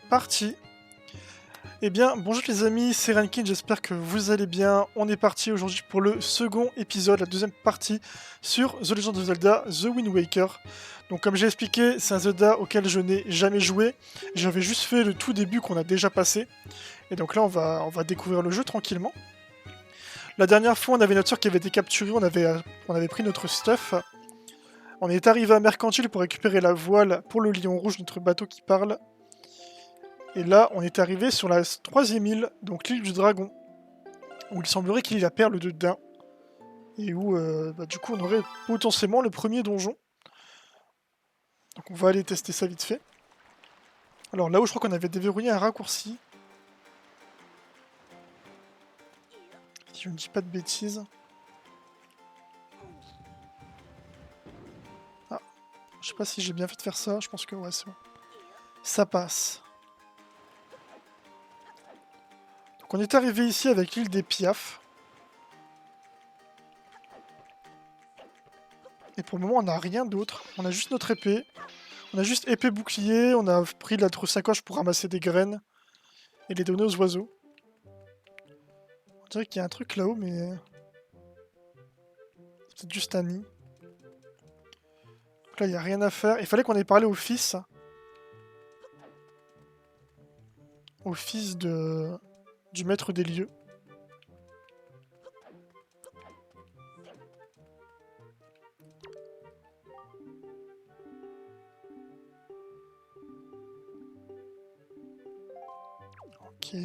parti. Eh bien, bonjour les amis, c'est Rankin, j'espère que vous allez bien. On est parti aujourd'hui pour le second épisode, la deuxième partie sur The Legend of Zelda, The Wind Waker. Donc comme j'ai expliqué, c'est un Zelda auquel je n'ai jamais joué. J'avais juste fait le tout début qu'on a déjà passé. Et donc là, on va découvrir le jeu tranquillement. La dernière fois, on avait notre soeur qui avait été capturée, on avait pris notre stuff. On est arrivé à Mercantile pour récupérer la voile pour le Lion Rouge, notre bateau qui parle. Et là, on est arrivé sur la troisième île, donc l'île du dragon, où il semblerait qu'il y ait la perle de Dain, et où du coup on aurait potentiellement le premier donjon. Donc on va aller tester ça vite fait. Alors là où je crois qu'on avait déverrouillé un raccourci, si je ne dis pas de bêtises. Ah, je sais pas si j'ai bien fait de faire ça, je pense que ouais c'est bon. Ça passe. Donc on est arrivé ici avec l'île des Piafs. Et pour le moment on n'a rien d'autre, on a juste notre épée. On a juste épée bouclier, on a pris de la sacoche pour ramasser des graines et les donner aux oiseaux. On dirait qu'il y a un truc là-haut, mais c'est peut-être juste un nid. Donc là, il n'y a rien à faire. Il fallait qu'on ait parlé au fils du maître des lieux. Ok.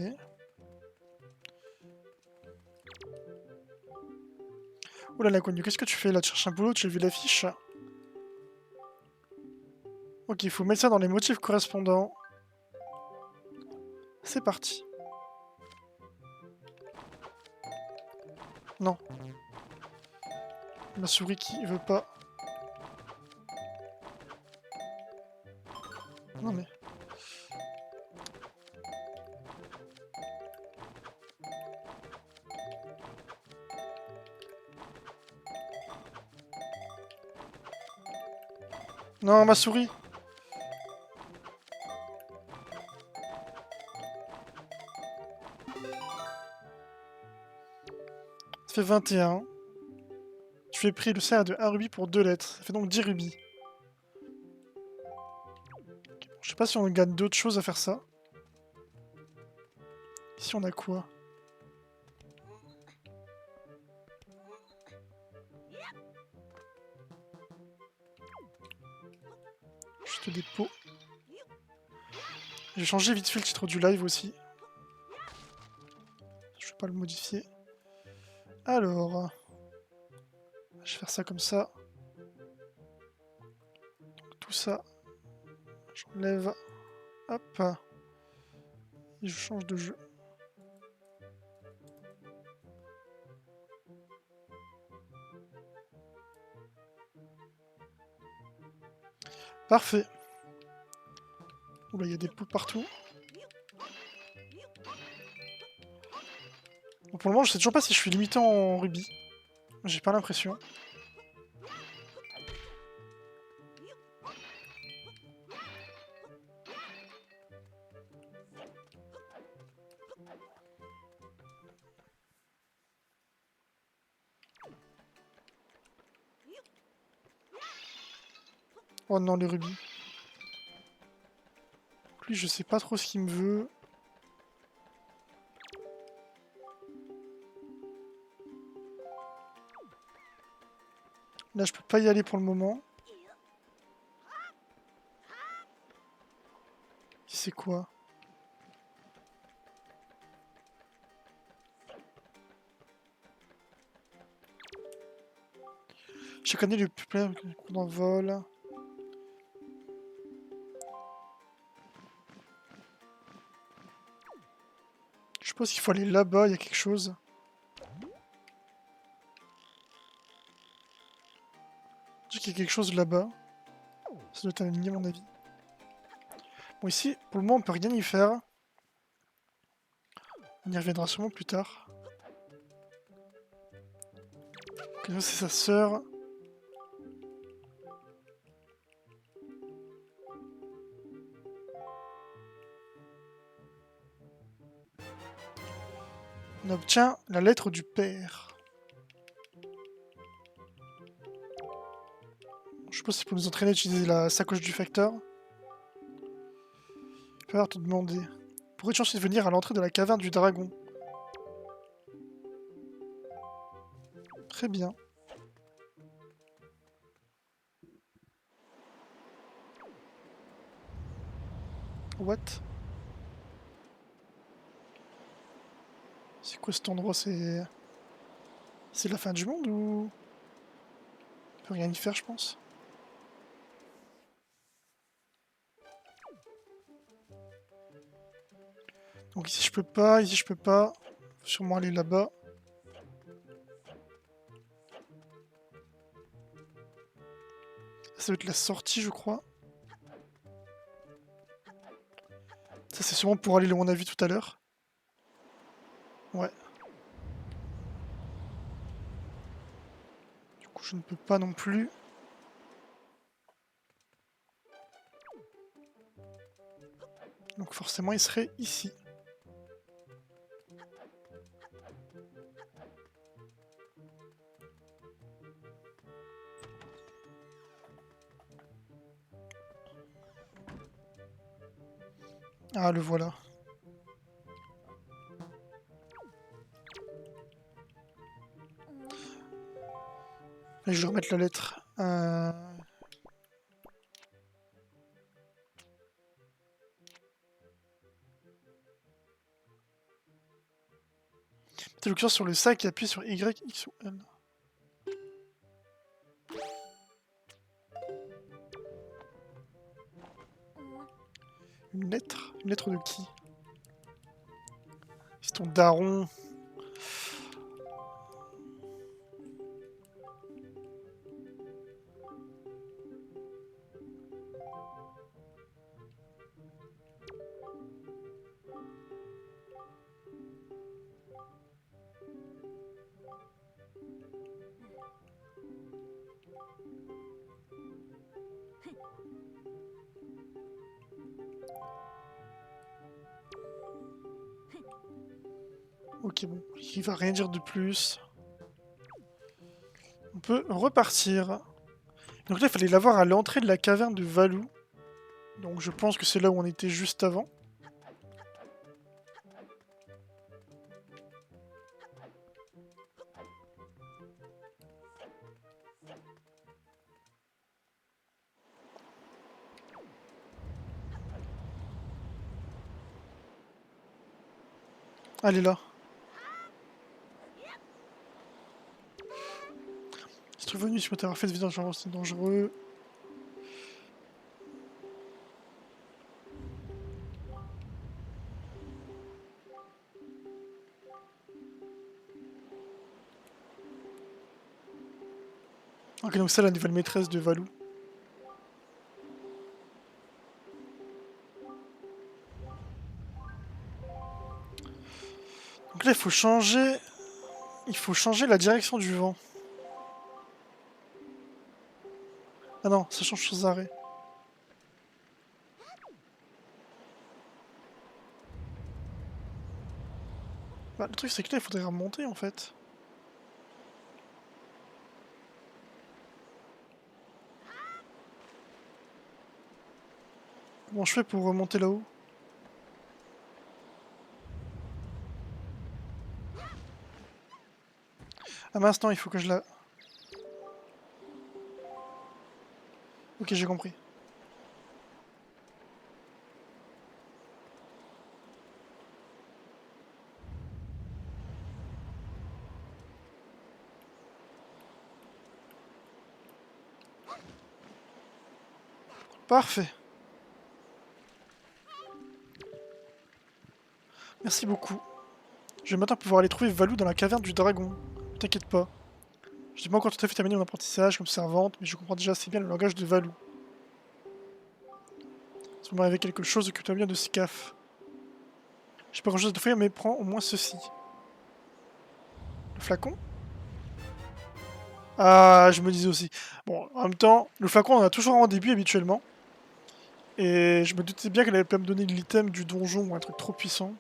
Oula, l'inconnu, qu'est-ce que tu fais là? Tu cherches un boulot, tu as vu l'affiche? Ok, il faut mettre ça dans les motifs correspondants. C'est parti. Non. Ma souris qui veut pas. Non mais... Non, ma souris! Ça fait 21. Tu es pris le salaire de 1 rubis pour 2 lettres. Ça fait donc 10 rubis. Je sais pas si on gagne d'autres choses à faire ça. Ici on a quoi? Juste des pots. J'ai changé vite fait le titre du live aussi. Je vais pas le modifier. Alors... Je vais faire ça comme ça. Donc tout ça, j'enlève. Hop. Et je change de jeu. Parfait. Oula, il y a des pots partout. Bon, pour le moment, je sais toujours pas si je suis limité en rubis. J'ai pas l'impression. Oh non, les rubis. Donc lui, je sais pas trop ce qu'il me veut. Là, je peux pas y aller pour le moment. C'est quoi? Chaque année, le plus qu'on envole. Je suppose qu'il faut aller là-bas, il y a quelque chose. Je sais qu'il y a quelque chose là-bas. Ça doit être un ennemi à mon avis. Bon, ici, pour le moment, on peut rien y faire. On y reviendra sûrement plus tard. Donc, c'est sa sœur. On obtient la lettre du père. Je suppose que c'est pour nous entraîner à utiliser la sacoche du facteur. Je vais te demander. Pourrais-tu ensuite venir à l'entrée de la caverne du dragon? Très bien. What? C'est quoi cet endroit? C'est la fin du monde ou... On peut rien y faire, je pense. Donc ici je peux pas, ici je peux pas. Faut sûrement aller là-bas. Ça va être la sortie, je crois. Ça c'est sûrement pour aller là où on a vu tout à l'heure. Ouais. Du coup je ne peux pas non plus. Donc forcément il serait ici. Ah, le voilà. Et je vais remettre la lettre. Mettez le curseur sur le sac et appuyez sur Y, X ou L. Une lettre? Une lettre de qui? C'est ton daron. Ok, bon, il va rien dire de plus. On peut repartir. Donc là, il fallait l'avoir à l'entrée de la caverne de Valou. Donc je pense que c'est là où on était juste avant. Elle est là. Si tu es venu, si tu t'avoir fait de vidange, c'est dangereux. Ok, donc c'est la nouvelle maîtresse de Valou. Donc là, il faut changer... Il faut changer la direction du vent. Ah non, ça change sans arrêt. Bah, le truc, c'est que là, il faudrait remonter, en fait. Comment je fais pour remonter là-haut? Ah mince, non, il faut que je la... Ok, j'ai compris. Parfait. Merci beaucoup. Je vais maintenant pouvoir aller trouver Valou dans la caverne du dragon. Ne t'inquiète pas. Je n'ai pas encore tout à fait terminé mon apprentissage comme servante, mais je comprends déjà assez bien le langage de Valou. Ça va m'arriver quelque chose, occupe-toi bien de Scaf. J'ai pas grand chose à t'offrir, mais prends au moins ceci. Le flacon? Ah, je me disais aussi. Bon, en même temps, le flacon on en a toujours en début habituellement. Et je me doutais bien qu'elle allait pas me donner l'item du donjon ou un truc trop puissant.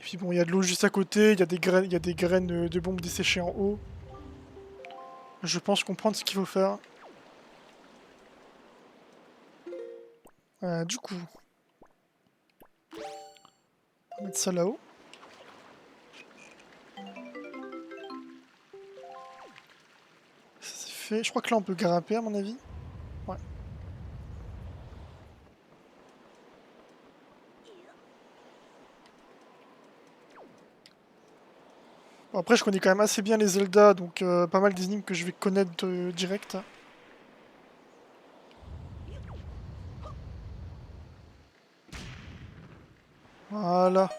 puis bon, il y a de l'eau juste à côté, il y a des graines de bombes desséchées en haut. Je pense comprendre ce qu'il faut faire. Du coup, on va mettre ça là-haut. Ça c'est fait. Je crois que là on peut grimper à mon avis. Ouais. Bon, après je connais quand même assez bien les Zelda, donc pas mal d'énigmes que je vais connaître direct. Voilà.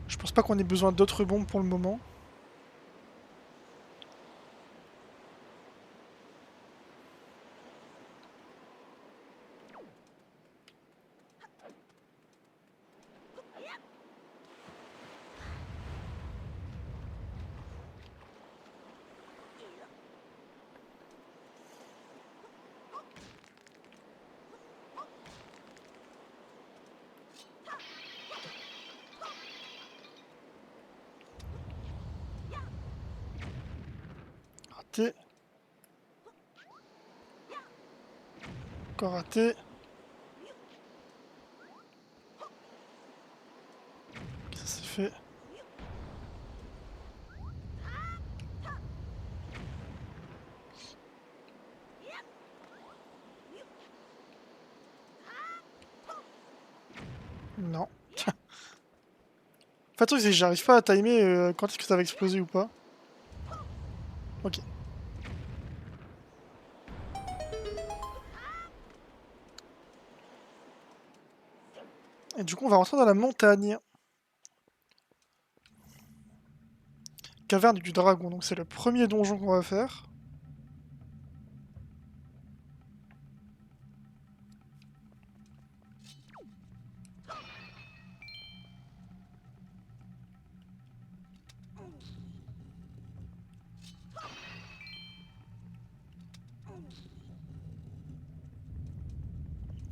Je pense pas qu'on ait besoin d'autres bombes pour le moment. Raté. Encore raté. Ça c'est fait. Non. En fait, le truc, c'est que j'arrive pas à timer quand est-ce que ça va exploser ou pas. Ok. Et du coup, on va rentrer dans la montagne. Caverne du dragon, donc c'est le premier donjon qu'on va faire.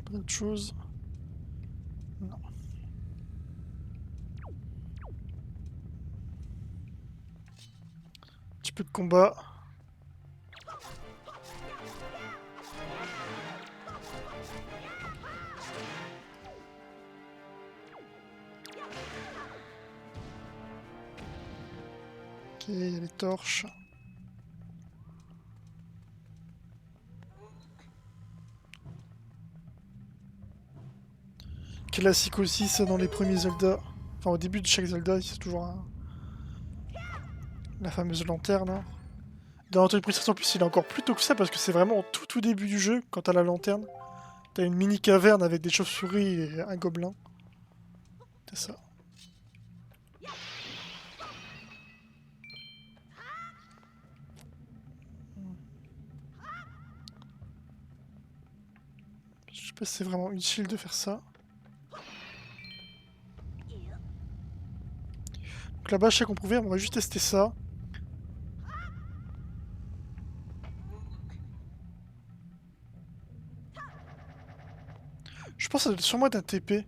Pas d'autre chose. Non. Un petit peu de combat. Ok, il y a les torches. Classique aussi, ça dans les premiers Zelda. Enfin, au début de chaque Zelda, c'est toujours la fameuse lanterne. Hein. Dans Anthony Princess en plus, il est encore plus tôt que ça parce que c'est vraiment au tout début du jeu quand t'as la lanterne. T'as une mini caverne avec des chauves-souris et un gobelin. C'est ça. Je sais pas si c'est vraiment utile de faire ça. Donc là-bas, je sais qu'on pouvait, on va juste tester ça. Je pense que ça doit sûrement être un TP.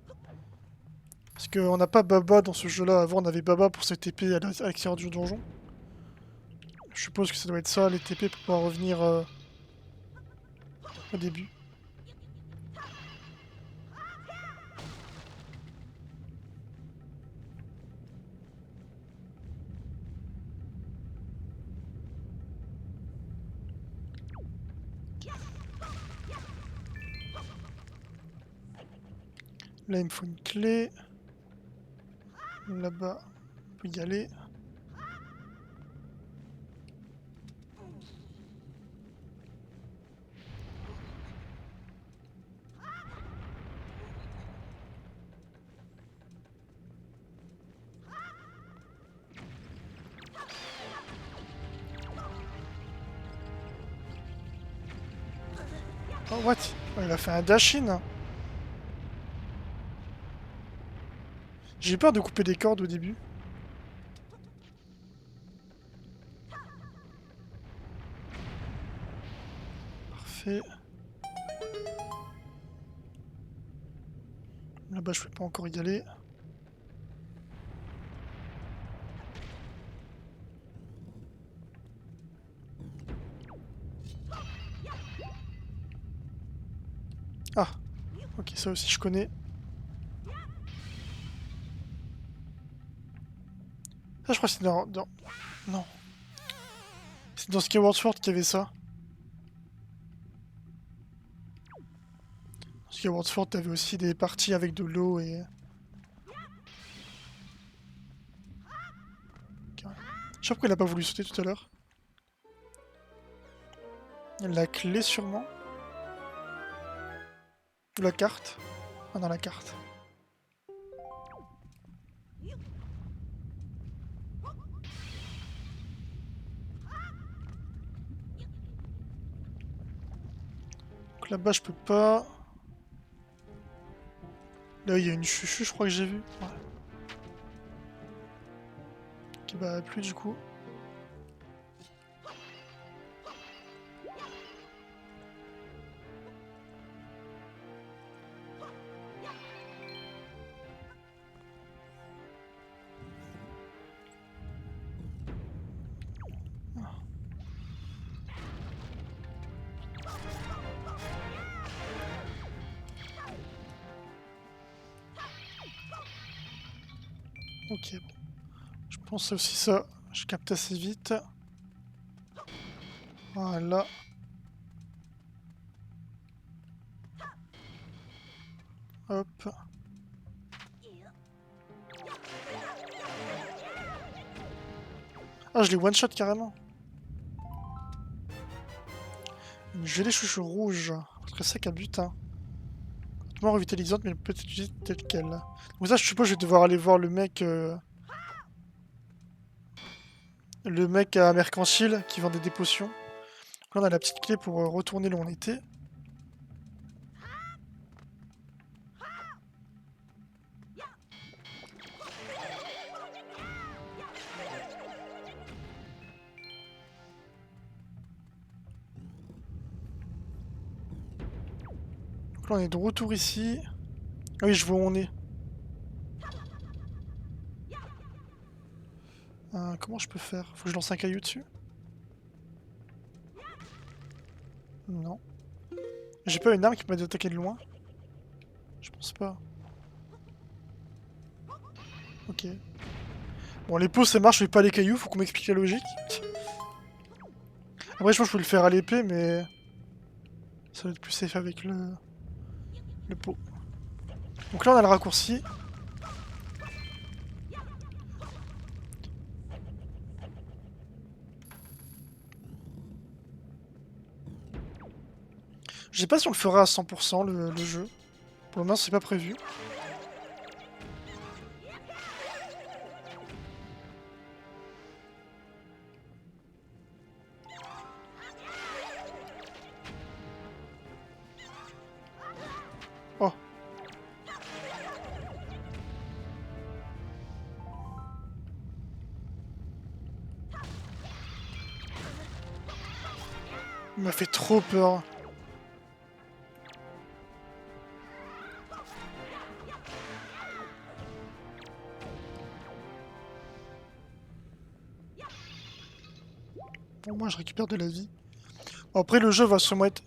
Parce qu'on n'a pas Baba dans ce jeu-là. Avant, on avait Baba pour se TP à l'extérieur du donjon. Je suppose que ça doit être ça, les TP, pour pouvoir revenir au début. Là, il me faut une clé. Là-bas, on peut y aller. Oh, what? Oh, il a fait un dash-in. J'ai peur de couper des cordes au début. fait. Là-bas, je peux pas encore y aller. Ah, ok, ça aussi je connais. Ah, je crois que c'est dans... Non. C'est dans Skyward Sword qu'il y avait ça. Dans Skyward Sword, t'avais aussi des parties avec de l'eau et... Ok. Je sais pas pourquoi il a pas voulu sauter tout à l'heure. La clé sûrement. Ou la carte. Ah, dans la carte. Donc là-bas, je peux pas. Là, il y a une chuchu, je crois que j'ai vu. Ouais. Ok, bah, plus du coup. Ok, bon. Je pense aussi ça. Je capte assez vite. Voilà. Hop. Ah, je les one-shot carrément. Une gelée chouchou rouge. Très sec à butin. Complètement revitalisante, mais peut-être utilisée telle quelle. Donc ça, je suppose que je vais devoir aller voir le mec... Le mec à Mercantile qui vendait des potions. Donc là, on a la petite clé pour retourner là où on était. Donc là, on est de retour ici. Ah oui, je vois où on est. Comment je peux faire? Faut que je lance un caillou dessus? Non. J'ai pas une arme qui permet d'attaquer de loin? Je pense pas. Ok. Bon, les pots ça marche, mais pas les cailloux, faut qu'on m'explique la logique. Après, je pense que je peux le faire à l'épée, mais... Ça va être plus safe avec le pot. Donc là, on a le raccourci. Je sais pas si on le fera à 100% le jeu. Pour le moment, c'est pas prévu. Oh. Il m'a fait trop peur. Bon, moi, je récupère de la vie. Bon, après, le jeu va sûrement être...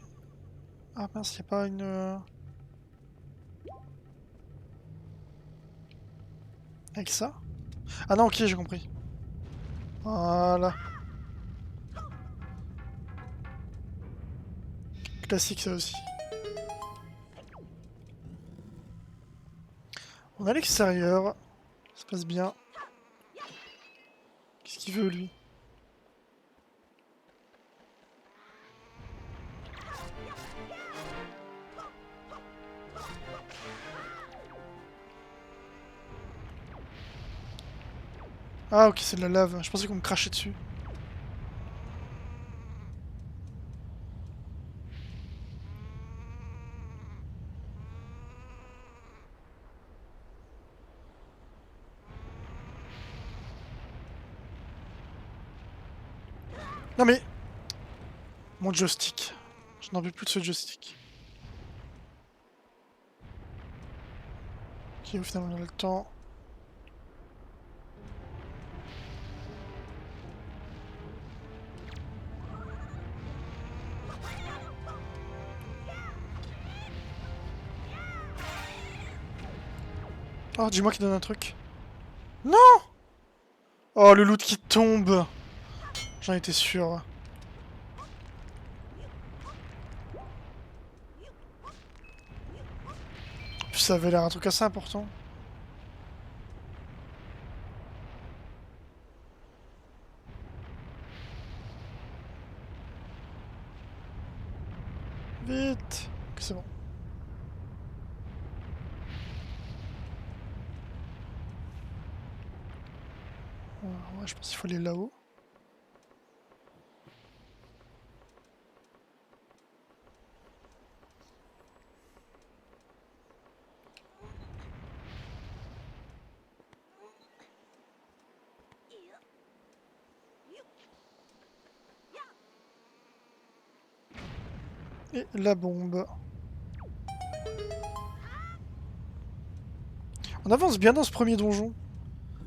Ah mince, y'a pas une... Avec ça? Ah non, ok, j'ai compris. Voilà. Classique, ça aussi. On est à l'extérieur. Ça se passe bien. Qu'est-ce qu'il veut, lui? Ah, ok, c'est de la lave. Je pensais qu'on me crachait dessus. Non mais... Mon joystick. Je n'en peux plus de ce joystick. Ok, au final on a le temps. Oh, dis-moi qu'il donne un truc. Non! Oh, le loot qui tombe! J'en étais sûr. Puis ça avait l'air un truc assez important. Vite! Ok, c'est bon. Ouais, je pense qu'il faut aller là-haut. Et la bombe. On avance bien dans ce premier donjon.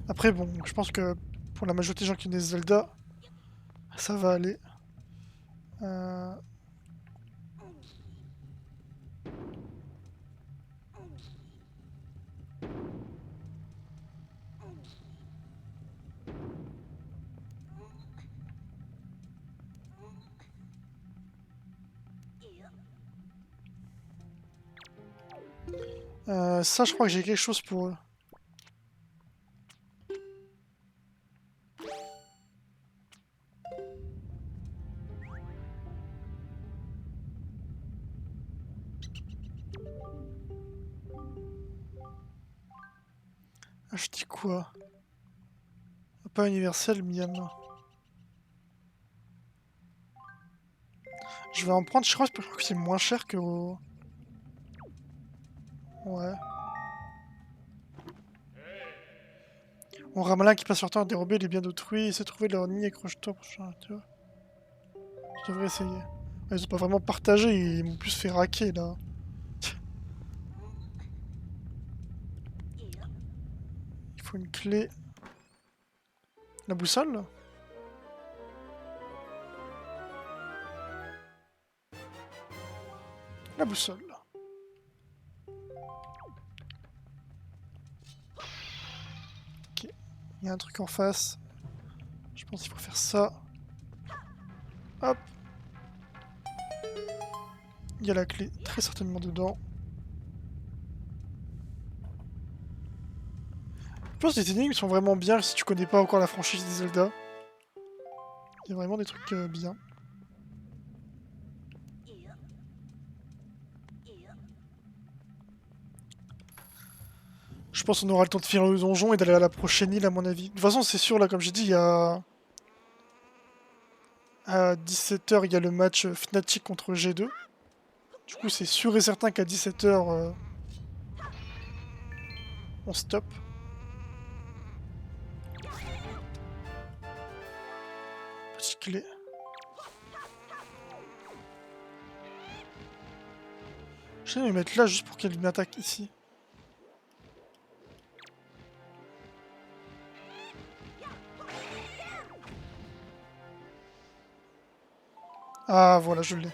Après, bon, je pense que pour la majorité des gens qui connaissent Zelda, ça va aller. Euh... ça, je crois que j'ai quelque chose pour eux. Acheter quoi? Pas universel, Miam. Je vais en prendre, je crois que c'est moins cher que au... Ouais. On Ramalin qui passe leur temps à dérober les biens d'autrui et se trouver leur nid accroche-toi prochain, tu vois. Je devrais essayer. Ouais, ils ont pas vraiment partagé, ils m'ont plus fait raquer là. Il faut une clé. La boussole? La boussole. Ok. Il y a un truc en face. Je pense qu'il faut faire ça. Hop. Il y a la clé très certainement dedans. Je pense que les énigmes sont vraiment bien si tu connais pas encore la franchise des Zelda. Il y a vraiment des trucs bien. Je pense qu'on aura le temps de finir le donjon et d'aller à la prochaine île à mon avis. De toute façon c'est sûr là comme j'ai dit il y a... À 17h il y a le match Fnatic contre G2. Du coup c'est sûr et certain qu'à 17h on stop. Petite clé. Je vais me mettre là juste pour qu'elle m'attaque ici. Ah voilà, je l'ai.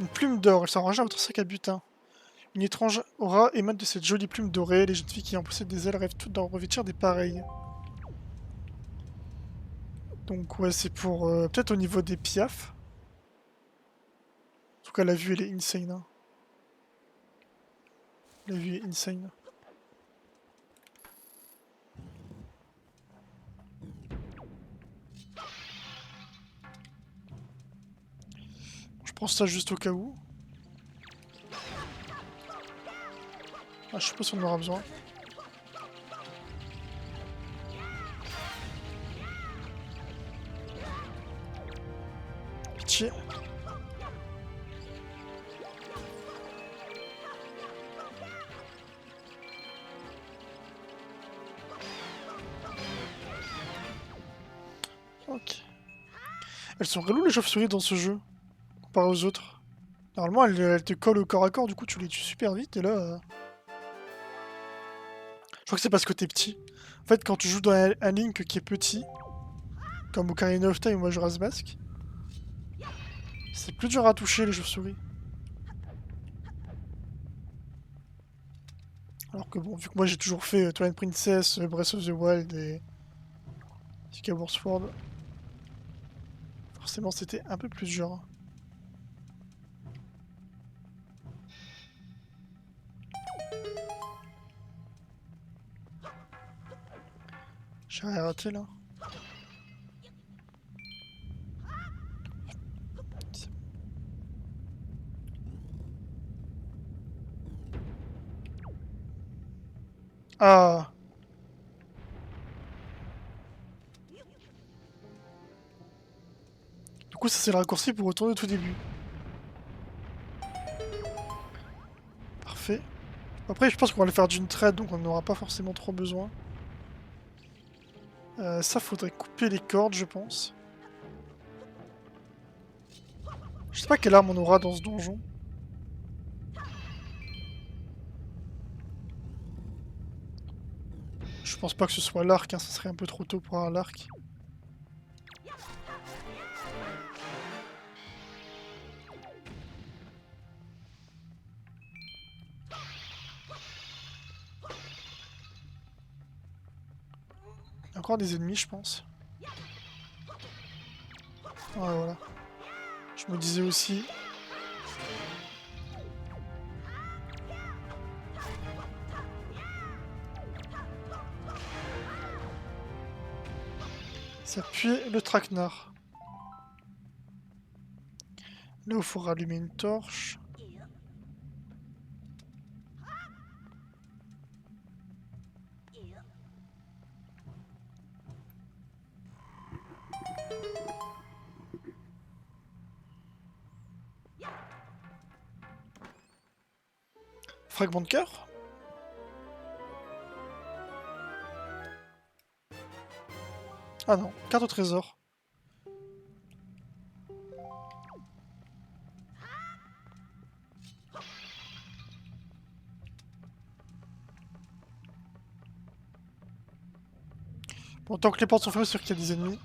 Une plume d'or, elle s'enragea à votre sac à butin. Une étrange aura émane de cette jolie plume dorée. Les jeunes filles qui en possèdent des ailes rêvent toutes d'en revêtir des pareilles. Donc ouais, c'est pour... peut-être au niveau des piafs. En tout cas, la vue, elle est insane. Hein. La vue est insane. Je prends ça juste au cas où. Ah, je sais pas si on en aura besoin. Pitié. Ok. Elles sont reloues les chauves-souris dans ce jeu, comparé aux autres. Normalement, elle te colle au corps à corps, du coup, tu les tues super vite, et là... Je crois que c'est parce que t'es petit. En fait, quand tu joues dans un Link qui est petit, comme Ocarina of Time ou Majora's Mask, c'est plus dur à toucher les chauves-souris. Alors que bon, vu que moi j'ai toujours fait Twilight Princess, Breath of the Wild et Skyward Sword, forcément c'était un peu plus dur. J'ai rien raté là. Ah! Du coup ça c'est le raccourci pour retourner au tout début. Parfait. Après je pense qu'on va le faire d'une traite donc on n'aura pas forcément trop besoin. Ça faudrait couper les cordes je pense. Je sais pas quelle arme on aura dans ce donjon. Je pense pas que ce soit l'arc, hein, ça serait un peu trop tôt pour un l'arc. Il y a encore des ennemis je pense. Ouais voilà. Je me disais aussi. Ça pue le traquenard. Là, il faut rallumer une torche. Fragment de cœur? Ah non, carte au trésor. Bon, tant que les portes sont fermées, c'est sûr qu'il y a des ennemis.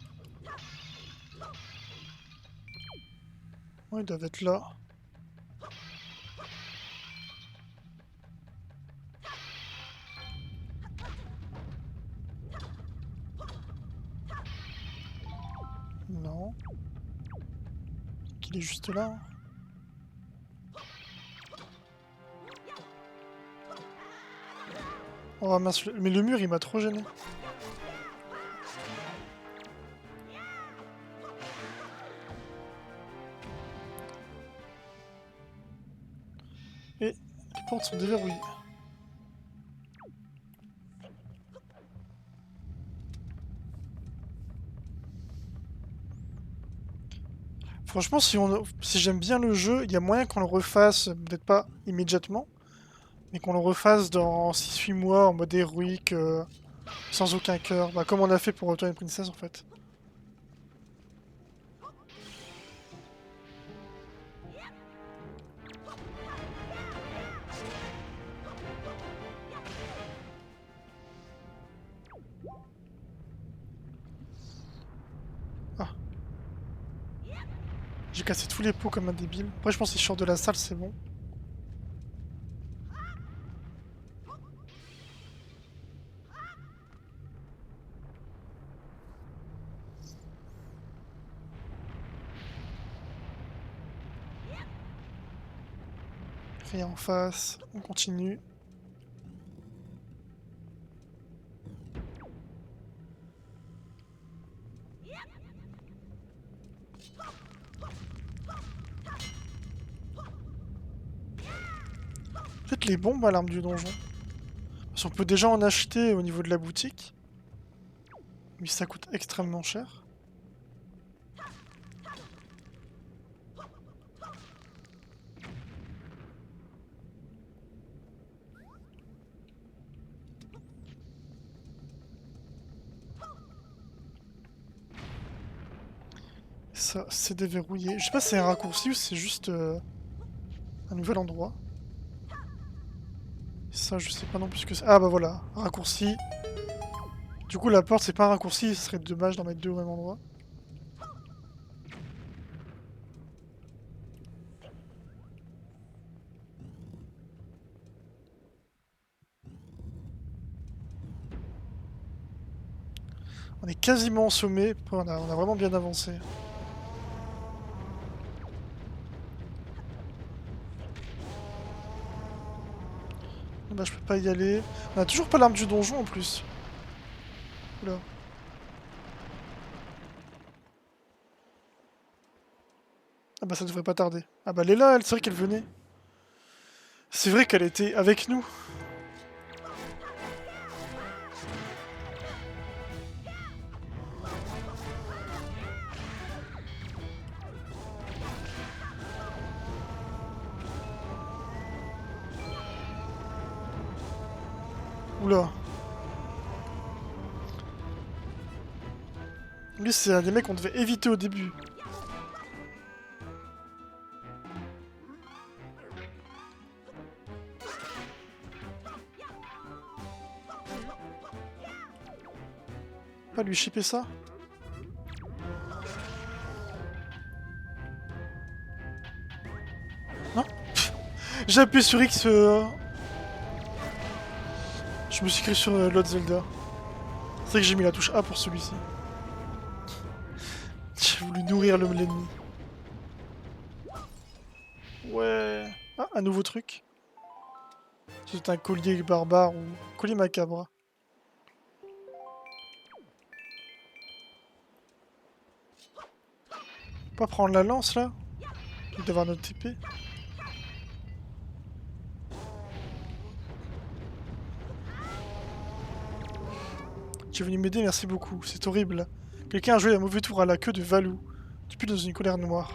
Ouais, ils doivent être là. Non. Il est juste là. Hein. Oh mince, mais le mur il m'a trop gêné. Et les portes sont déverrouillées. Franchement, si j'aime bien le jeu, il y a moyen qu'on le refasse, peut-être pas immédiatement, mais qu'on le refasse dans 6-8 mois en mode héroïque, sans aucun cœur. Bah, comme on a fait pour Twilight Princess en fait. Ah, j'ai cassé tous les pots comme un débile. Après, je pense que si je sors de la salle, c'est bon. Rien en face, on continue. Peut-être les bombes à l'arme du donjon. Parce qu'on peut déjà en acheter au niveau de la boutique. Mais ça coûte extrêmement cher. Ça, c'est déverrouillé. Je sais pas si c'est un raccourci ou si c'est juste... Un nouvel endroit. Ça, je sais pas non plus ce que c'est. Ah bah voilà, raccourci. Du coup, la porte, c'est pas un raccourci, ce serait dommage d'en mettre deux au même endroit. On est quasiment au sommet. On a vraiment bien avancé. Bah, je peux pas y aller. On a toujours pas l'arme du donjon en plus. Oula. Ah bah ça devrait pas tarder. Ah bah elle est là, c'est vrai qu'elle venait. C'est vrai qu'elle était avec nous. Oula. Lui c'est un des mecs qu'on devait éviter au début. Pas lui shipper ça. Non. J'ai appuyé sur X. Je me suis créé sur l'autre Zelda. C'est vrai que j'ai mis la touche A pour celui-ci. J'ai voulu nourrir l'ennemi. Ouais. Ah, un nouveau truc. C'est un collier barbare ou collier macabre. Pas prendre la lance là. Il doit avoir notre TP. Tu es venu m'aider, merci beaucoup. C'est horrible. Quelqu'un a joué un mauvais tour à la queue de Valou. Depuis dans une colère noire.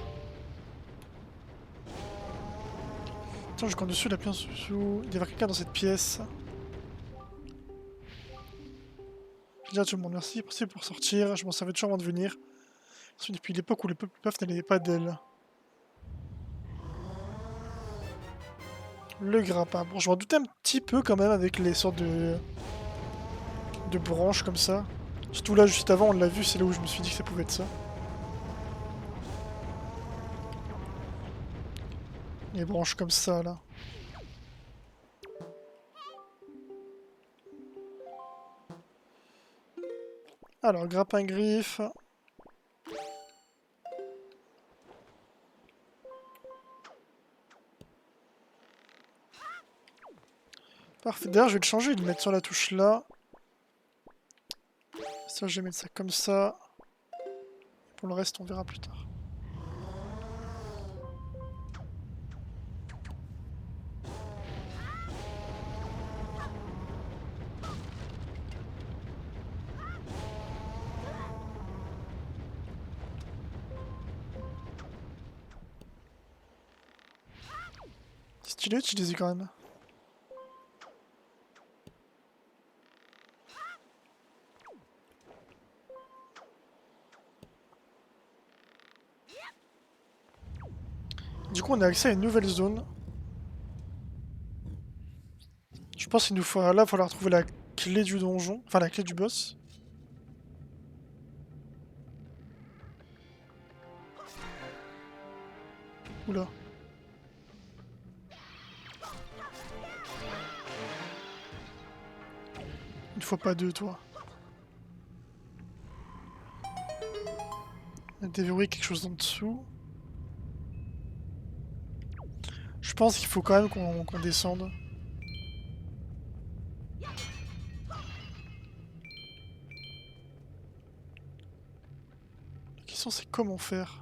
Tiens, je compte dessus, la pièce sous. Il y avait quelqu'un dans cette pièce. Déjà, tout le monde merci. Merci pour sortir. Je m'en savais toujours avant de venir. Depuis l'époque où le peuple paf n'allait pas d'elle. Le grappin. Bon, je m'en doutais un petit peu quand même avec les sortes de branches comme ça. Surtout là, juste avant, on l'a vu, c'est là où je me suis dit que ça pouvait être ça. Les branches comme ça, là. Alors, grappin griffe. Parfait. D'ailleurs, je vais le changer et le mettre sur la touche là. Ça, je vais mettre ça comme ça. Pour le reste, on verra plus tard. Stylé, utilisé quand même. Du coup, on a accès à une nouvelle zone. Je pense qu'il nous faut là, il va falloir trouver la clé du donjon, enfin la clé du boss. Oula. Une fois pas deux, toi. On a déverrouillé quelque chose en dessous. Je pense qu'il faut quand même qu'on descende. La question c'est comment faire.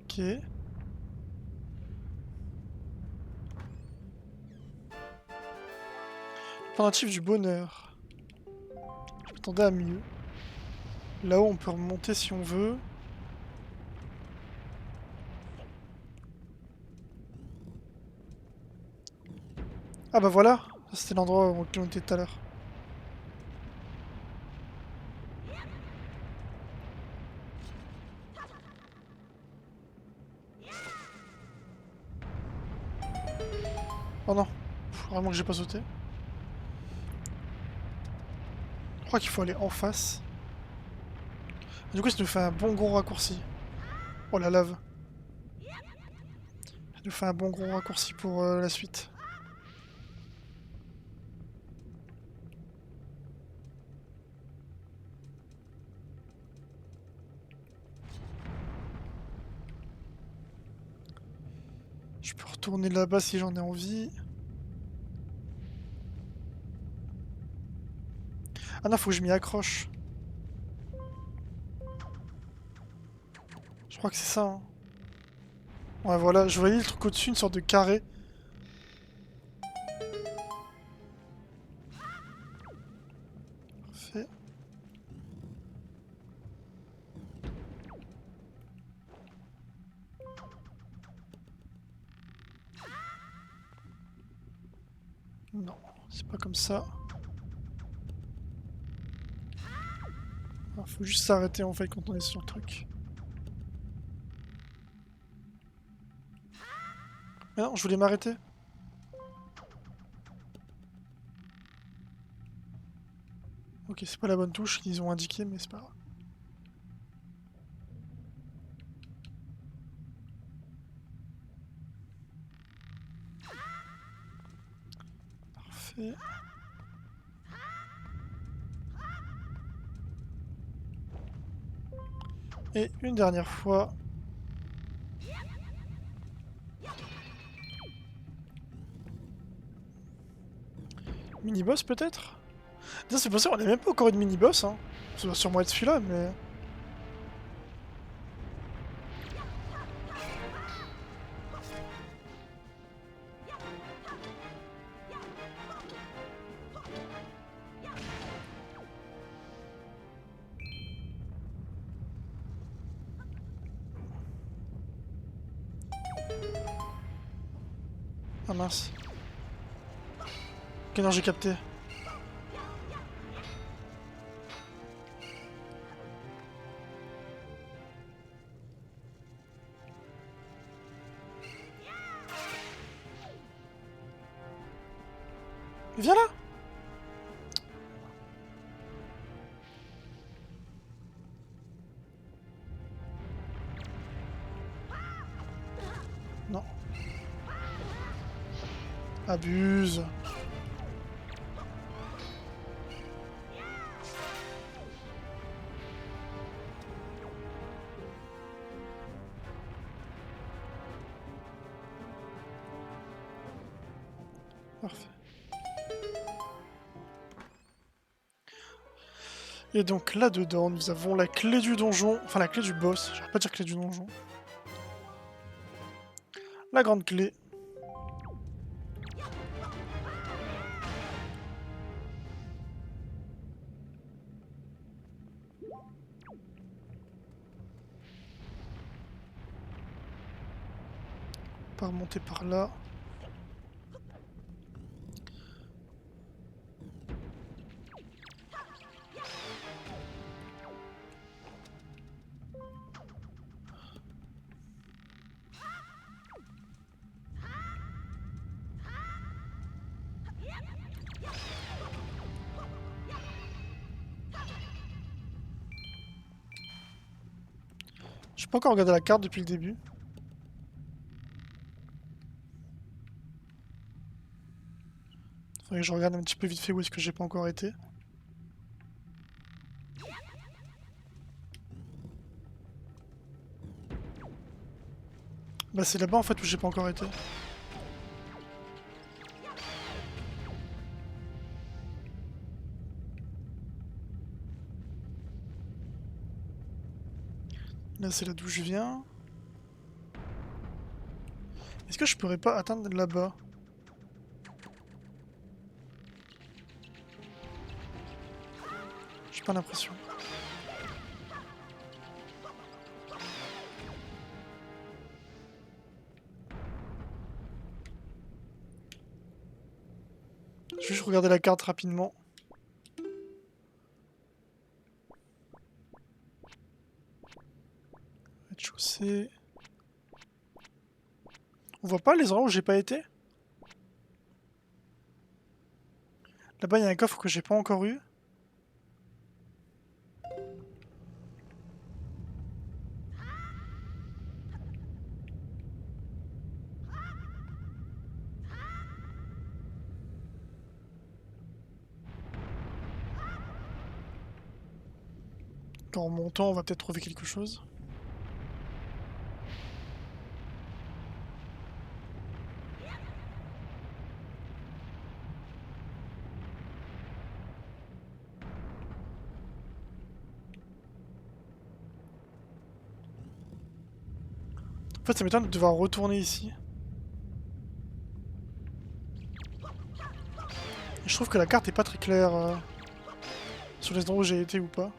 Ok. Pendatif du bonheur. Je m'attendais à mieux. Là-haut, on peut remonter si on veut. Ah bah voilà, c'était l'endroit où on était tout à l'heure. Oh non, faut vraiment que j'ai pas sauté. Je crois qu'il faut aller en face. Du coup, ça nous fait un bon gros raccourci. Oh la lave. Ça nous fait un bon gros raccourci pour la suite. Je peux retourner là-bas si j'en ai envie. Ah non, faut que je m'y accroche. Je crois que c'est ça, hein. Ouais, voilà, je voyais le truc au-dessus, une sorte de carré. Parfait. Non, c'est pas comme ça. Ah, faut juste s'arrêter en fait quand on est sur le truc. Mais non, je voulais m'arrêter. Ok, c'est pas la bonne touche qu'ils ont indiqué, mais c'est pas grave. Parfait. Et une dernière fois. Mini-boss peut-être? C'est pour ça qu'on a même pas encore une mini-boss, hein. Ça doit sûrement être celui-là, mais... Ah mince. Ok, non, j'ai capté. Viens là! Non. Abuse. Parfait. Et donc là-dedans, nous avons la clé du donjon. Enfin, la clé du boss. J'arrive pas à dire clé du donjon. La grande clé. On va remonter par là. Je peux pas encore regarder la carte depuis le début. Faudrait que je regarde un petit peu vite fait où est-ce que j'ai pas encore été. Bah c'est là-bas en fait où j'ai pas encore été. Là c'est là d'où je viens. Est-ce que je pourrais pas atteindre là-bas? J'ai pas l'impression. juste regarder la carte rapidement. Rez-de-chaussée. On voit pas les endroits où j'ai pas été? Là-bas, il y a un coffre que j'ai pas encore eu. En montant, on va peut-être trouver quelque chose. En fait, ça m'étonne de devoir retourner ici. Et je trouve que la carte est pas très claire sur les endroits où j'ai été ou pas.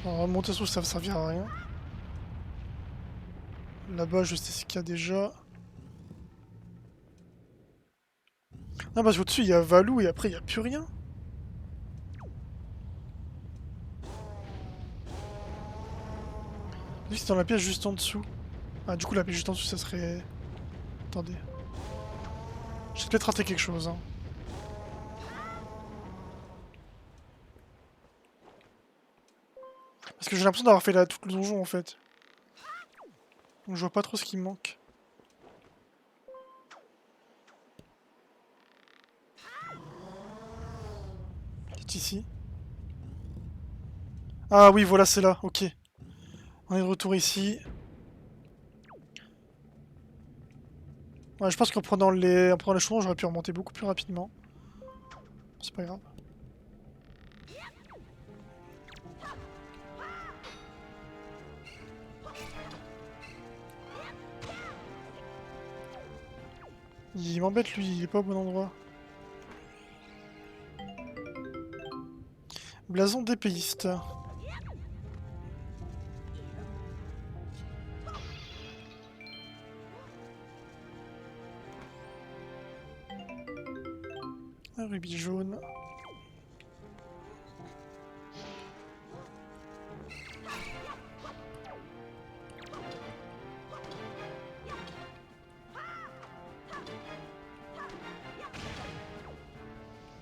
Alors, remonter sous, ça servira à rien. Là-bas, je sais ce qu'il y a déjà. Non, parce qu'au-dessus, il y a Valou et après, il n'y a plus rien. Lui, c'est dans la pièce juste en dessous. Ah, du coup, la pièce juste en dessous, ça serait... Attendez. J'ai peut-être raté quelque chose, hein. Parce que j'ai l'impression d'avoir fait tout le donjon, en fait. Donc, je vois pas trop ce qui me manque. C'est ici. Ah oui, voilà, c'est là, ok. On est de retour ici. Ouais, je pense qu'en prenant les chevaux, j'aurais pu remonter beaucoup plus rapidement. C'est pas grave. Il m'embête lui, il est pas au bon endroit. Blason d'épéiste. Un rubis jaune.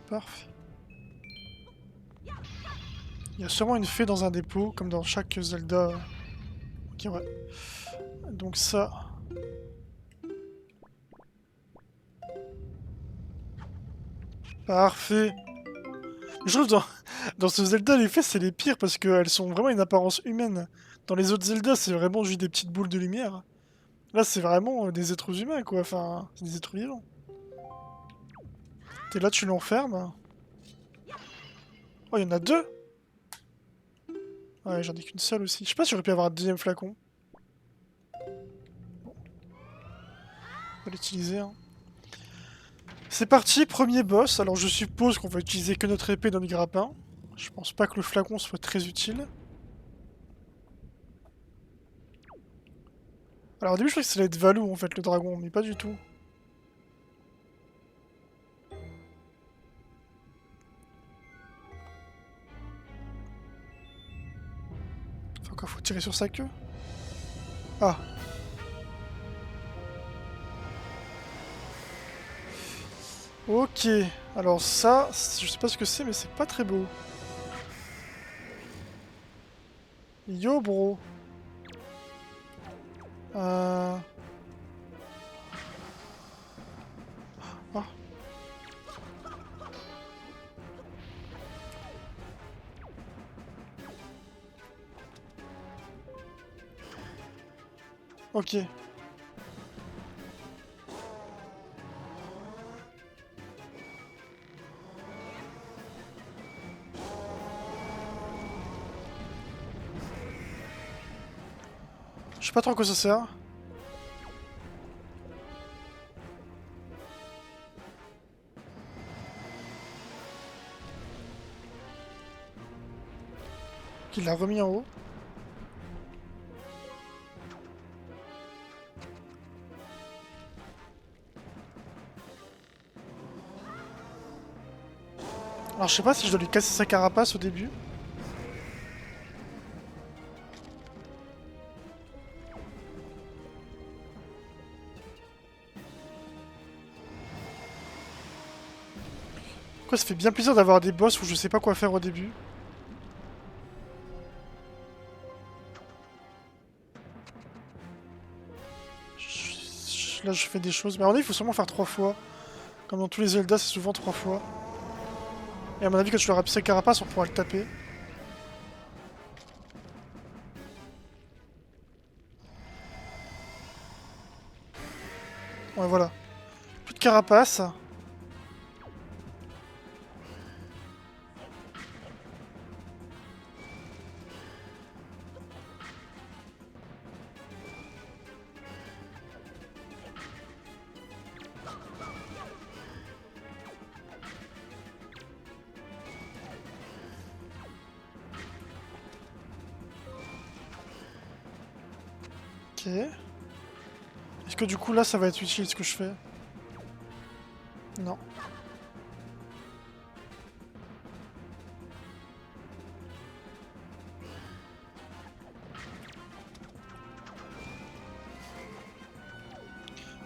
Parfait. Il y a sûrement une fée dans un dépôt, comme dans chaque Zelda. Ok, ouais. Donc ça... Parfait. Je trouve dans ce Zelda, les fées, c'est les pires parce qu'elles sont vraiment une apparence humaine. Dans les autres Zelda, c'est vraiment juste des petites boules de lumière. Là, c'est vraiment des êtres humains, quoi. Enfin, c'est des êtres vivants. T'es là, tu l'enfermes. Oh, il y en a deux. Ouais, j'en ai qu'une seule aussi. Je sais pas si j'aurais pu avoir un deuxième flacon. Bon. On va l'utiliser, hein. C'est parti, premier boss. Alors je suppose qu'on va utiliser que notre épée dans le grappin. Je pense pas que le flacon soit très utile. Alors au début je croyais que ça allait être Valou en fait le dragon, mais pas du tout. Enfin encore faut tirer sur sa queue. Ah. Ok. Alors ça, je sais pas ce que c'est mais c'est pas très beau. Yo bro. Ah. Ok. Je sais pas trop à quoi ça sert. Il l'a remis en haut. Alors je sais pas si je dois lui casser sa carapace au début. Quoi, ça fait bien plaisir d'avoir des boss où je sais pas quoi faire au début. Là je fais des choses. Mais à mon avis il faut sûrement faire 3 fois. Comme dans tous les Zelda c'est souvent 3 fois. Et à mon avis quand tu leur appuies sa carapace on pourra le taper. Ouais voilà. Plus de carapace. Ok. Est-ce que du coup là ça va être utile ce que je fais? Non.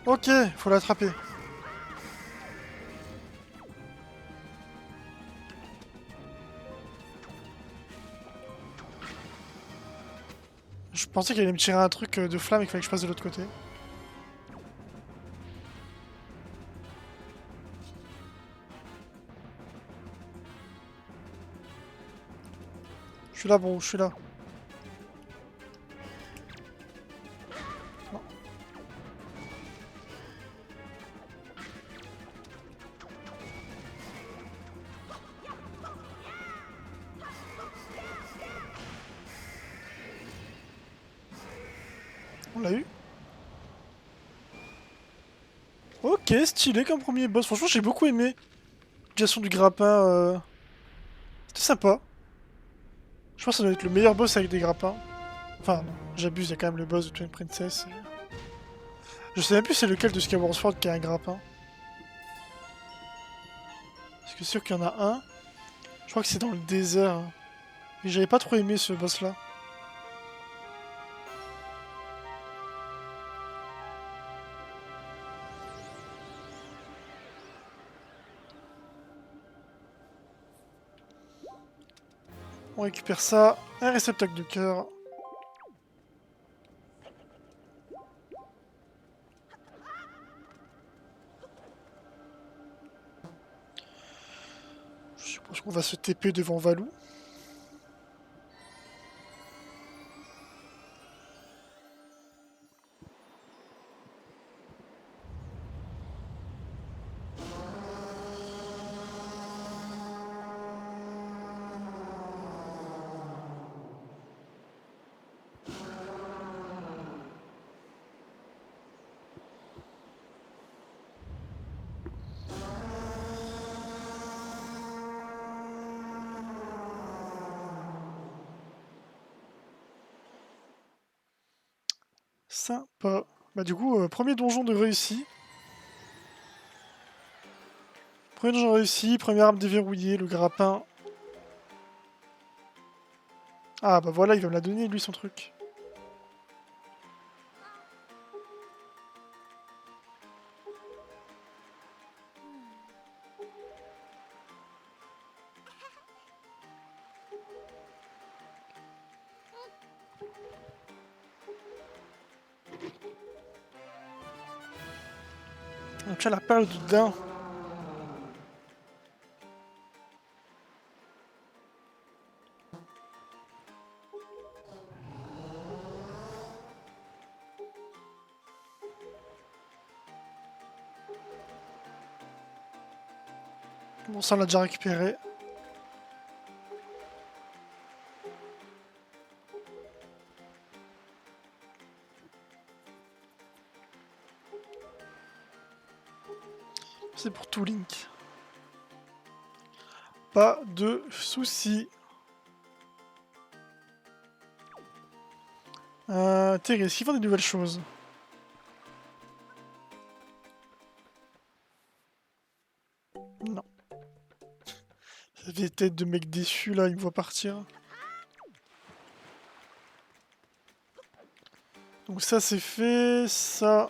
Ok, faut l'attraper. Je pensais qu'il allait me tirer un truc de flamme et qu'il fallait que je passe de l'autre côté. Je suis là, bro, je suis là. Non. On l'a eu. Ok, stylé comme premier boss. Franchement, j'ai beaucoup aimé l'utilisation du grappin. C'était sympa. Je pense que ça doit être le meilleur boss avec des grappins. Enfin, non, j'abuse, il y a quand même le boss de Twin Princess. Je sais même plus c'est lequel de Skyward Sword qui a un grappin. Parce que c'est sûr qu'il y en a un. Je crois que c'est dans le désert. Et j'avais pas trop aimé ce boss là. On récupère ça. Un réceptacle de cœur. Je suppose qu'on va se TP devant Valou. Sympa. Bah du coup, premier donjon de réussi. Premier donjon réussi, première arme déverrouillée, le grappin. Ah bah voilà, il va me la donner lui son truc. Donc là, la perle du daim. Bon, ça on l'a déjà récupéré. C'est pour tout Link. Pas de soucis. Terry, est-ce qu'ils font des nouvelles choses? Non. Ça fait des têtes de mecs déçus là, ils me voient partir. Donc ça c'est fait, ça...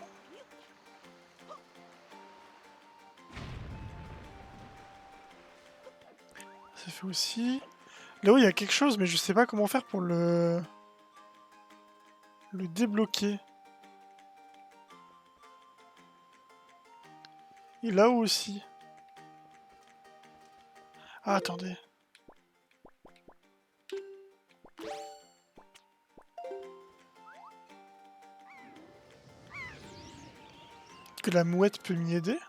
C'est fait aussi. Là-haut il y a quelque chose mais je sais pas comment faire pour le débloquer. Et là-haut aussi. Ah attendez. Que la mouette peut m'y aider?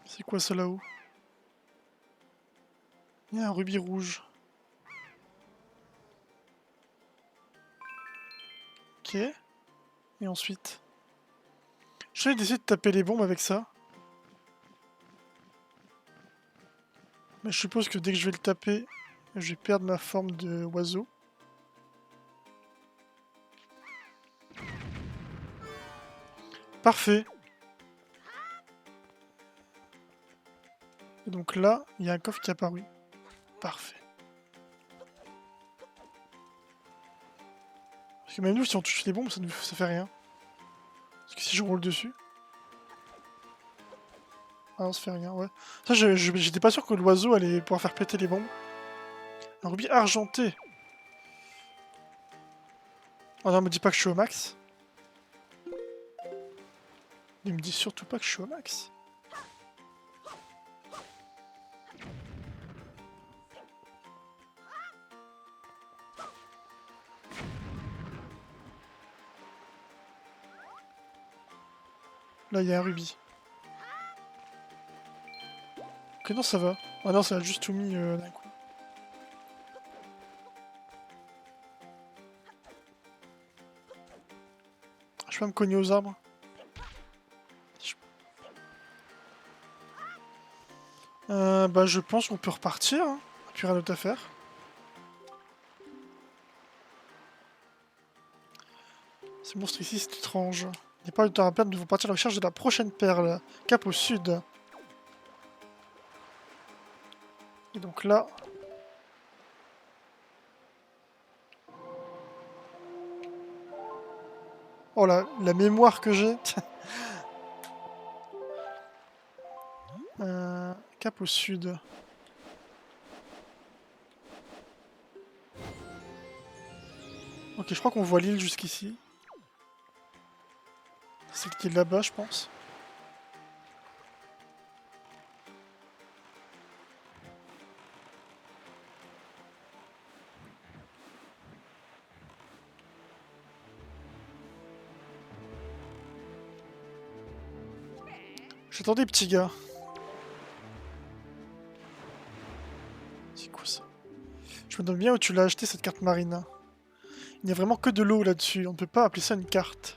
C'est quoi ça là-haut? Il y a un rubis rouge. Ok. Et ensuite? Je vais essayer de taper les bombes avec ça. Mais je suppose que dès que je vais le taper, je vais perdre ma forme de oiseau. Parfait. Et donc là, il y a un coffre qui est apparu. Parfait. Parce que même nous, si on touche les bombes, ça fait rien. Parce que si je roule dessus... Ah non, ça fait rien, ouais. Ça, j'étais pas sûr que l'oiseau allait pouvoir faire péter les bombes. Un rubis argenté. Oh non, me dis pas que je suis au max. Il me dit surtout pas que je suis au max. Là, il y a un rubis. Ok, non, ça va. Ah non, ça a juste tout mis d'un coup. Je peux me cogner aux arbres. Bah, je pense qu'on peut repartir. Hein. Plus rien d'autre à faire. Ces monstres ici, c'est étrange. Il n'y a pas de temps à perdre, nous devons partir à la recherche de la prochaine perle. Cap au sud. Et donc là... Oh la mémoire que j'ai. Cap au sud. Ok, je crois qu'on voit l'île jusqu'ici. C'est celle qui est là-bas, je pense. J'attendais, petit gars. C'est quoi ça? Je me demande bien où tu l'as acheté, cette carte marine. Il n'y a vraiment que de l'eau là-dessus. On ne peut pas appeler ça une carte.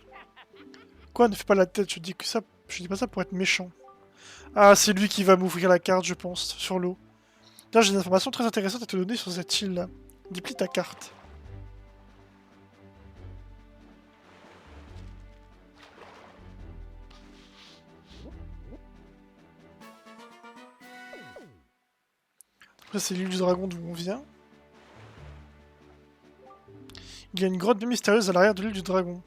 Quoi, ne fais pas la tête, je dis que ça... Je dis pas ça pour être méchant. Ah, c'est lui qui va m'ouvrir la carte, je pense, sur l'eau. Là, j'ai des informations très intéressantes à te donner sur cette île-là. Déplie ta carte. Après, c'est l'île du dragon d'où on vient. Il y a une grotte bien mystérieuse à l'arrière de l'île du dragon.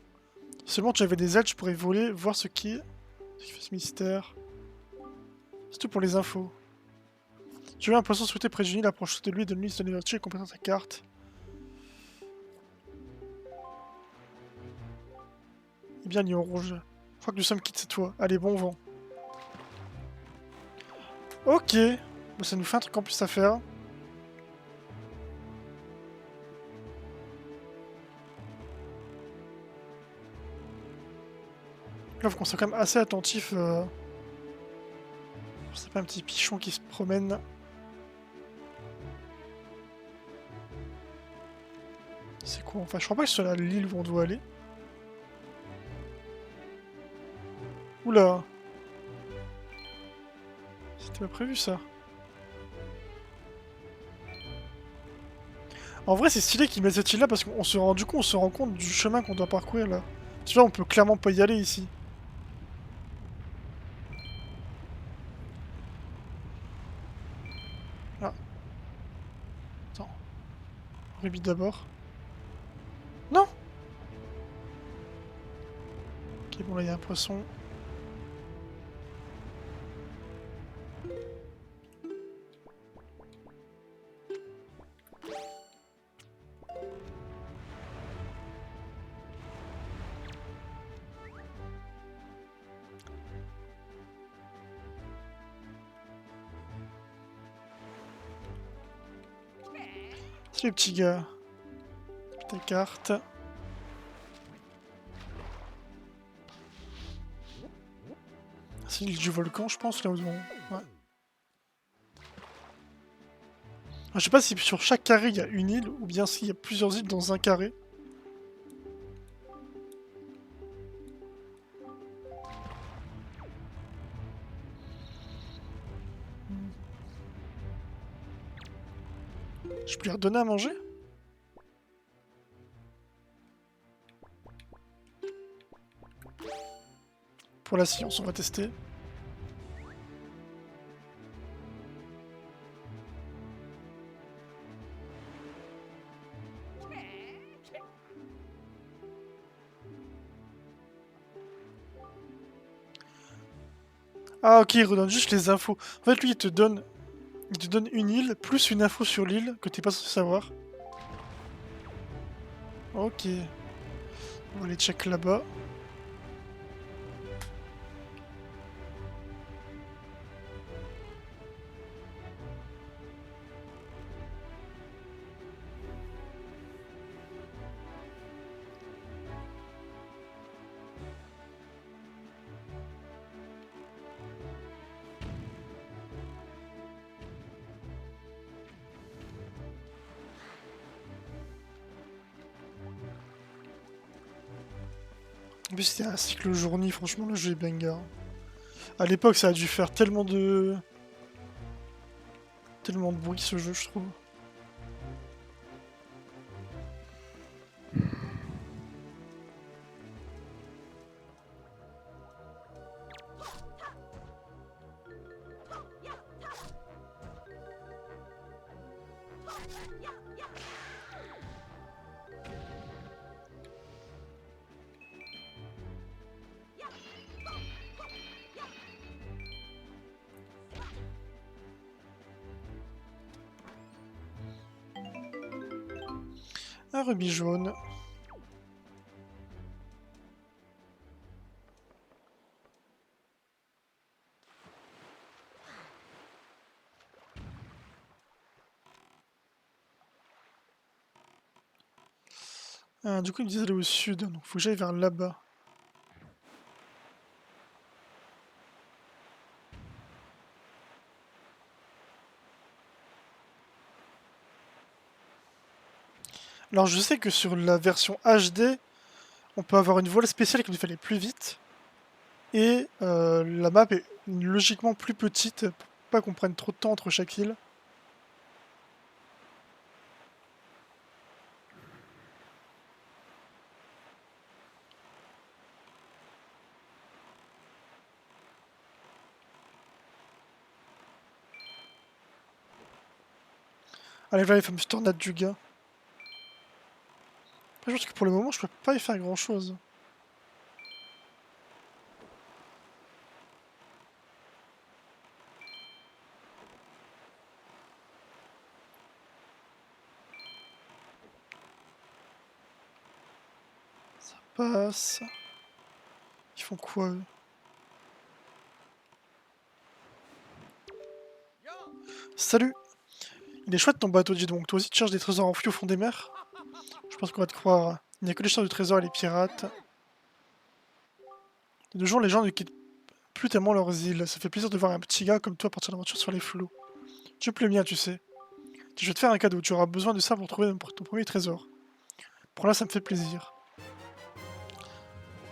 Seulement tu avais des ailes, je pourrais voler, voir ce qui fait ce mystère. C'est tout pour les infos. Tu vois un poisson souhaité près du Nil, approche de lui, donne-lui son énergie et complète ta carte. Eh bien, lion rouge. Je crois que nous sommes quittes, c'est toi. Allez, bon vent. Ok. Bon, ça nous fait un truc en plus à faire. Là, faut qu'on soit quand même assez attentif. C'est pas un petit pichon qui se promène. C'est quoi? Enfin, je crois pas que c'est sur l'île où on doit aller. Oula! C'était pas prévu ça. En vrai, c'est stylé qu'ils mettent cette île là parce qu'on se rend, du coup, on se rend compte du chemin qu'on doit parcourir là. Tu vois, on peut clairement pas y aller ici. Ah. Attends. Ruby d'abord. Non! Ok, bon là, il y a un poisson. C'est le petit gars. Ta carte. C'est l'île du volcan, je pense, là où on... Ouais. Je sais pas si sur chaque carré il y a une île ou bien s'il y a plusieurs îles dans un carré. Je peux lui redonner à manger? Pour la science, on va tester. Ah ok, il redonne juste les infos. En fait, lui, il te donne une île, plus une info sur l'île que t'es pas censé savoir. Ok. On va aller check là-bas. En plus, c'était un cycle journée, franchement, le jeu est banger. À l'époque, ça a dû faire tellement de... Tellement de bruit, ce jeu, je trouve. Un rubis jaune. Ah, du coup, il me disait d'aller au sud, donc faut que j'aille vers là-bas. Alors, je sais que sur la version HD, on peut avoir une voile spéciale qui nous fait aller plus vite. Et la map est logiquement plus petite, pour pas qu'on prenne trop de temps entre chaque île. Allez, voilà les fameuses tornades du gars. Après, je pense que pour le moment, je peux pas y faire grand-chose. Ça passe. Ils font quoi, eux? Salut! Il est chouette ton bateau, dis donc. Toi aussi, tu cherches des trésors enfouis au fond des mers? Je pense qu'on va te croire. Il n'y a que les chasseurs de trésors et les pirates. De nos jours, les gens ne quittent plu tellement leurs îles. Ça fait plaisir de voir un petit gars comme toi partir d'aventure sur les flots. Tu plais bien, tu sais. Je vais te faire un cadeau. Tu auras besoin de ça pour trouver ton premier trésor. Pour là, ça me fait plaisir.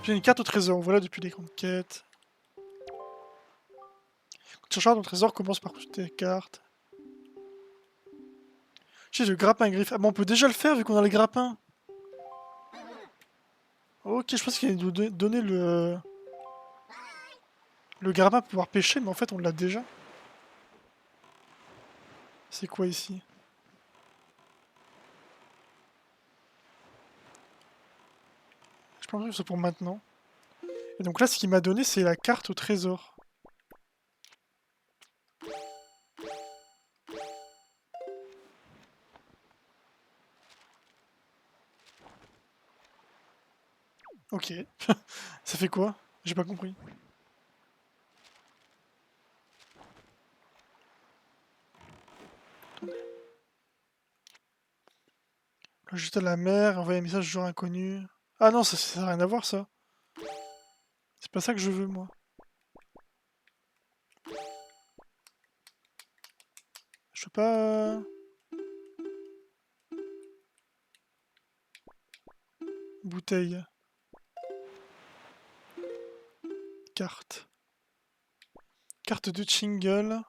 J'ai une carte au trésor. Voilà depuis les grandes quêtes. Quand tu chercheras ton trésor, commence par consulter les cartes. J'ai le grappin griffe. Ah bon, on peut déjà le faire vu qu'on a le grappin. Ok, je pense qu'il allait nous donner le grappin pour pouvoir pêcher, mais en fait on l'a déjà. C'est quoi ici? Je pense que c'est pour maintenant. Et donc là, ce qu'il m'a donné, c'est la carte au trésor. Ok. Ça fait quoi? J'ai pas compris. Juste à la mer, envoyer un message au joueur inconnu. Ah non, ça n'a rien à voir ça. C'est pas ça que je veux moi. Je veux pas... Bouteille. Carte. Carte de Chingle.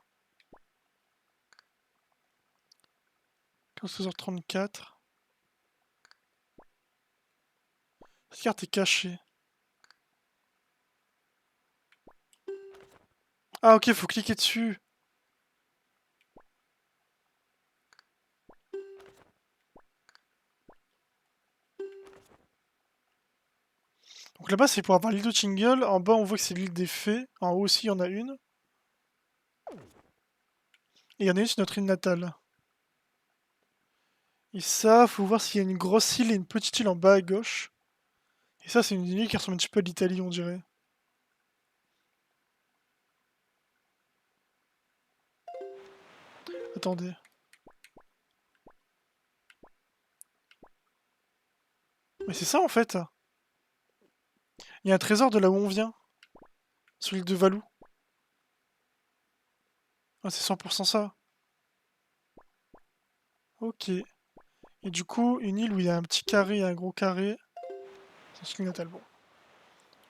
15h34. Cette carte est cachée. Ah ok, faut cliquer dessus. Donc là-bas, c'est pour avoir l'île de Chingle. En bas, on voit que c'est l'île des fées. En haut aussi, il y en a une. Et il y en a une sur notre île natale. Et ça, faut voir s'il y a une grosse île et une petite île en bas à gauche. Et ça, c'est une île qui ressemble un petit peu à l'Italie, on dirait. Attendez. Mais c'est ça en fait. Il y a un trésor de là où on vient. Sur l'île de Valou. Ah, c'est 100% ça. Ok. Et du coup, une île où il y a un petit carré et un gros carré. C'est ce natal, bon.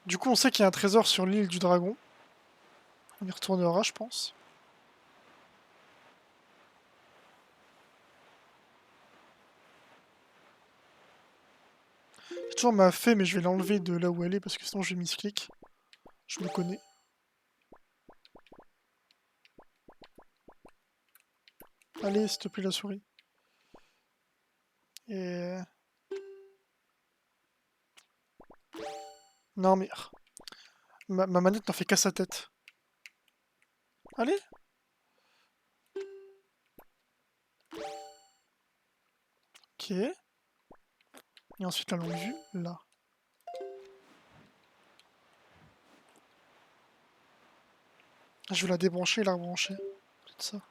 Du coup, on sait qu'il y a un trésor sur l'île du dragon. On y retournera, je pense. J'ai toujours ma fée, mais je vais l'enlever de là où elle est parce que sinon je vais misclick. Je me connais. Allez, s'il te plaît, la souris. Et... Non, mais... Ma manette n'en fait qu'à sa tête. Allez. Ok. Et ensuite la longue vue, là. Je vais la débrancher et la rebrancher. Tout ça.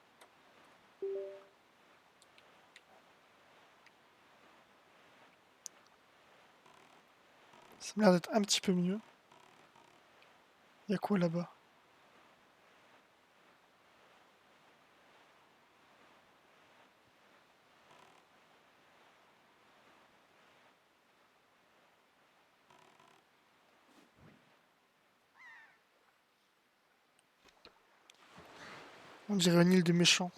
Ça m'a l'air d'être un petit peu mieux. Il y a quoi là-bas? On dirait une île de méchants.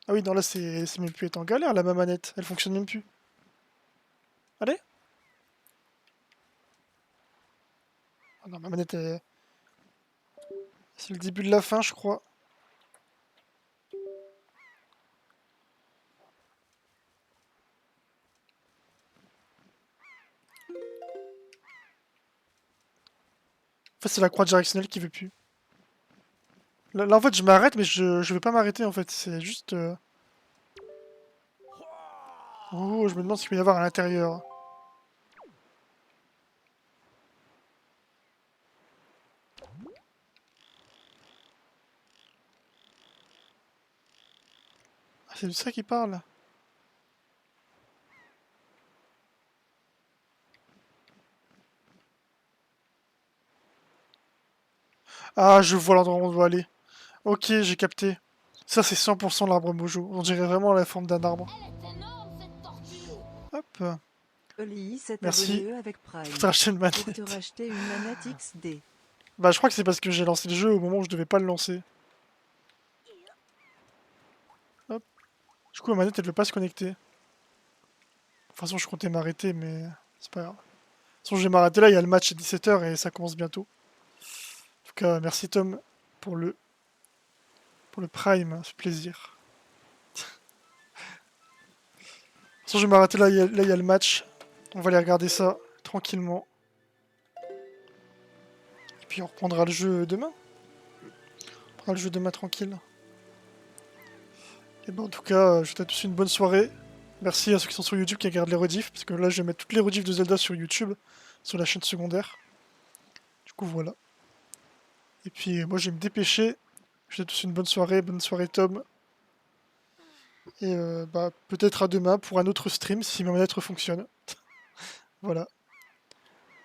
Ah oui, non, là, c'est même plus être en galère, là, ma manette. Elle fonctionne même plus. Allez. Ah non, ma manette, c'est le début de la fin, je crois. En fait, c'est la croix directionnelle qui veut plus. Là, en fait, je m'arrête, mais je vais pas m'arrêter, en fait. C'est juste... Oh, je me demande ce qu'il peut y avoir à l'intérieur. Ah, c'est de ça qu'il parle. Ah, je vois l'endroit où on doit aller. Ok, j'ai capté. Ça, c'est 100% l'arbre Mojo. On dirait vraiment la forme d'un arbre. Hop, Oli s'est merci. abonné avec Faut te Prime. racheter une Pour te manette. racheter une manette XD. Bah, je crois que c'est parce que j'ai lancé le jeu au moment où je devais pas le lancer. Hop. Du coup, la manette, elle veut pas se connecter. De toute façon, je comptais m'arrêter, mais c'est pas grave. De toute façon, je vais m'arrêter là, il y a le match à 17 h et ça commence bientôt. En tout cas, merci Tom pour le Prime, ça fait plaisir. De toute façon, je vais m'arrêter là, là, il y a le match. On va aller regarder ça tranquillement. Et puis on reprendra le jeu demain. On reprendra le jeu demain tranquille. Et ben en tout cas, je vous souhaite tous une bonne soirée. Merci à ceux qui sont sur YouTube qui regardent les rediffs, parce que là je vais mettre toutes les rediffs de Zelda sur YouTube, sur la chaîne secondaire. Du coup voilà. Et puis moi je vais me dépêcher. Je vous souhaite tous une bonne soirée Tom. Et bah peut-être à demain pour un autre stream si ma manette fonctionne. Voilà.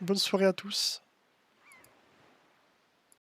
Bonne soirée à tous.